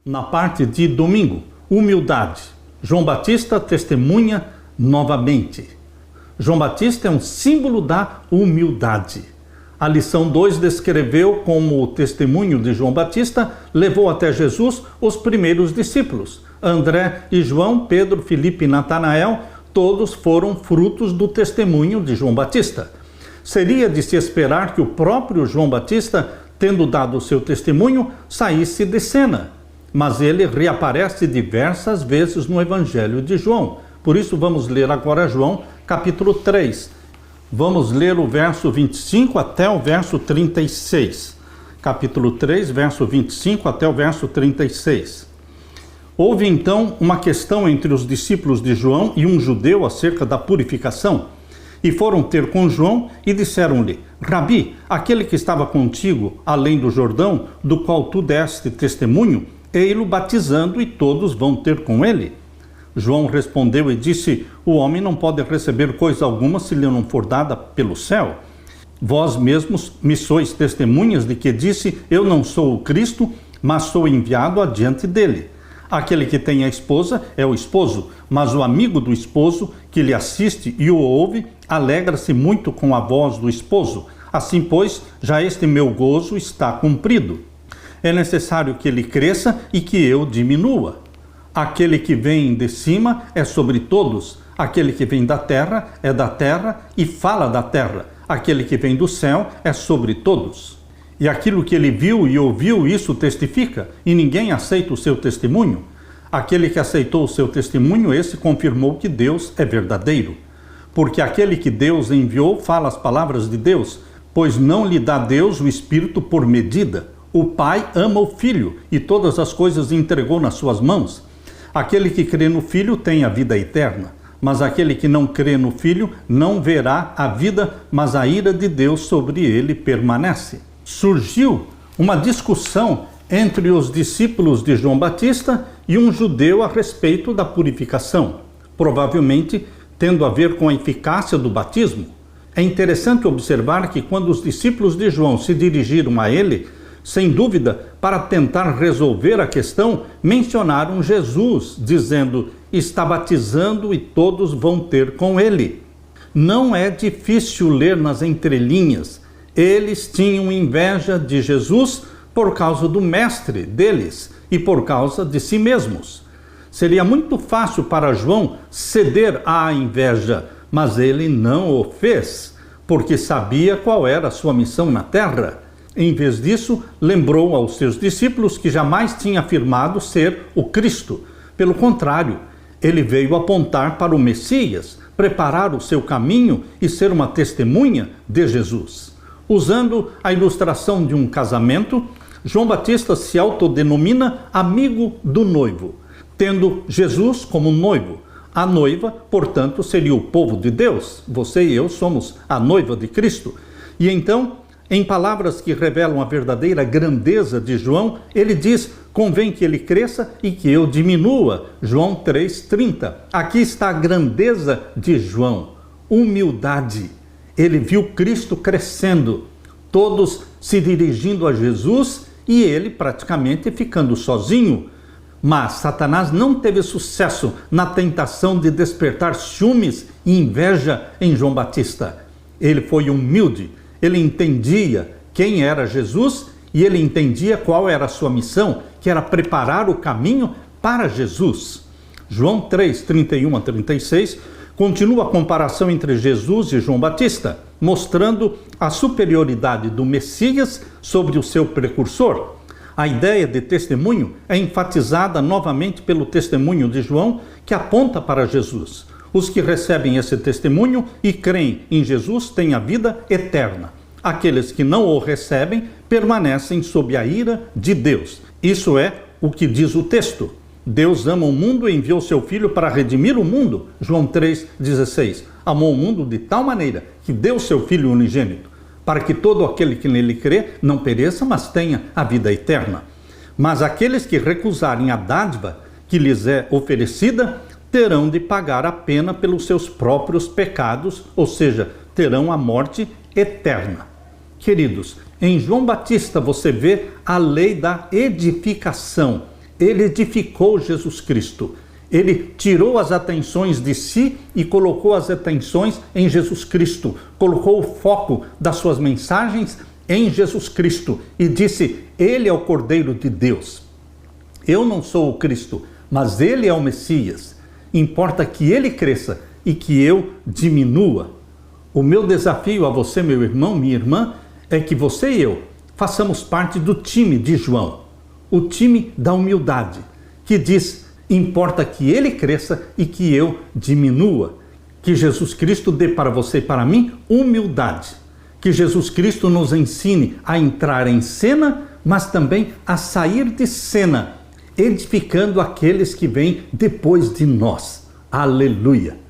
Na parte de domingo, humildade. João Batista testemunha novamente. João Batista é um símbolo da humildade. A lição 2 descreveu como o testemunho de João Batista levou até Jesus os primeiros discípulos. André e João, Pedro, Filipe e Natanael, todos foram frutos do testemunho de João Batista. Seria de se esperar que o próprio João Batista, tendo dado o seu testemunho, saísse de cena. Mas ele reaparece diversas vezes no Evangelho de João. Por isso vamos ler agora João, capítulo 3. Vamos ler o verso 25 até o verso 36. Capítulo 3, verso 25 até o verso 36. Houve então uma questão entre os discípulos de João e um judeu acerca da purificação. E foram ter com João e disseram-lhe: Rabi, aquele que estava contigo além do Jordão, do qual tu deste testemunho, ei-lo batizando e todos vão ter com ele. João respondeu e disse: o homem não pode receber coisa alguma se lhe não for dada pelo céu. Vós mesmos me sois testemunhas de que disse: eu não sou o Cristo, mas sou enviado adiante dele. Aquele que tem a esposa é o esposo, mas o amigo do esposo que lhe assiste e o ouve, alegra-se muito com a voz do esposo. Assim, pois, já este meu gozo está cumprido. É necessário que ele cresça e que eu diminua. Aquele que vem de cima é sobre todos. Aquele que vem da terra é da terra e fala da terra. Aquele que vem do céu é sobre todos. E aquilo que ele viu e ouviu, isso testifica, e ninguém aceita o seu testemunho. Aquele que aceitou o seu testemunho, esse confirmou que Deus é verdadeiro. Porque aquele que Deus enviou fala as palavras de Deus, pois não lhe dá Deus o Espírito por medida. O Pai ama o Filho e todas as coisas entregou nas suas mãos. Aquele que crê no Filho tem a vida eterna, mas aquele que não crê no Filho não verá a vida, mas a ira de Deus sobre ele permanece. Surgiu uma discussão entre os discípulos de João Batista e um judeu a respeito da purificação, provavelmente tendo a ver com a eficácia do batismo. É interessante observar que quando os discípulos de João se dirigiram a ele, sem dúvida, para tentar resolver a questão, mencionaram Jesus, dizendo: está batizando e todos vão ter com ele. Não é difícil ler nas entrelinhas. Eles tinham inveja de Jesus por causa do mestre deles e por causa de si mesmos. Seria muito fácil para João ceder à inveja, mas ele não o fez, porque sabia qual era a sua missão na terra. Em vez disso, lembrou aos seus discípulos que jamais tinha afirmado ser o Cristo. Pelo contrário, ele veio apontar para o Messias, preparar o seu caminho e ser uma testemunha de Jesus. Usando a ilustração de um casamento, João Batista se autodenomina amigo do noivo, tendo Jesus como noivo. A noiva, portanto, seria o povo de Deus. Você e eu somos a noiva de Cristo. E então, em palavras que revelam a verdadeira grandeza de João, ele diz: convém que ele cresça e que eu diminua. João 3,30. Aqui está a grandeza de João: humildade. Ele viu Cristo crescendo, todos se dirigindo a Jesus e ele praticamente ficando sozinho. Mas Satanás não teve sucesso na tentação de despertar ciúmes e inveja em João Batista. Ele foi humilde, ele entendia quem era Jesus e ele entendia qual era a sua missão, que era preparar o caminho para Jesus. João 3, 31 a 36, continua a comparação entre Jesus e João Batista, mostrando a superioridade do Messias sobre o seu precursor. A ideia de testemunho é enfatizada novamente pelo testemunho de João, que aponta para Jesus. Os que recebem esse testemunho e creem em Jesus têm a vida eterna. Aqueles que não o recebem permanecem sob a ira de Deus. Isso é o que diz o texto. Deus ama o mundo e enviou seu Filho para redimir o mundo. João 3,16. Amou o mundo de tal maneira que deu seu Filho unigênito, para que todo aquele que nele crê não pereça, mas tenha a vida eterna. Mas aqueles que recusarem a dádiva que lhes é oferecida, terão de pagar a pena pelos seus próprios pecados, ou seja, terão a morte eterna. Queridos, em João Batista você vê a lei da edificação. ele edificou Jesus Cristo. Ele tirou as atenções de si e colocou as atenções em Jesus Cristo. Colocou o foco das suas mensagens em Jesus Cristo e disse: Ele é o Cordeiro de Deus. Eu não sou o Cristo, mas Ele é o Messias. Importa que Ele cresça e que eu diminua. O meu desafio a você, meu irmão, minha irmã, é que você e eu façamos parte do time de João, o time da humildade, que diz: importa que Ele cresça e que eu diminua. Que Jesus Cristo dê para você e para mim humildade. Que Jesus Cristo nos ensine a entrar em cena, mas também a sair de cena, edificando aqueles que vêm depois de nós. Aleluia!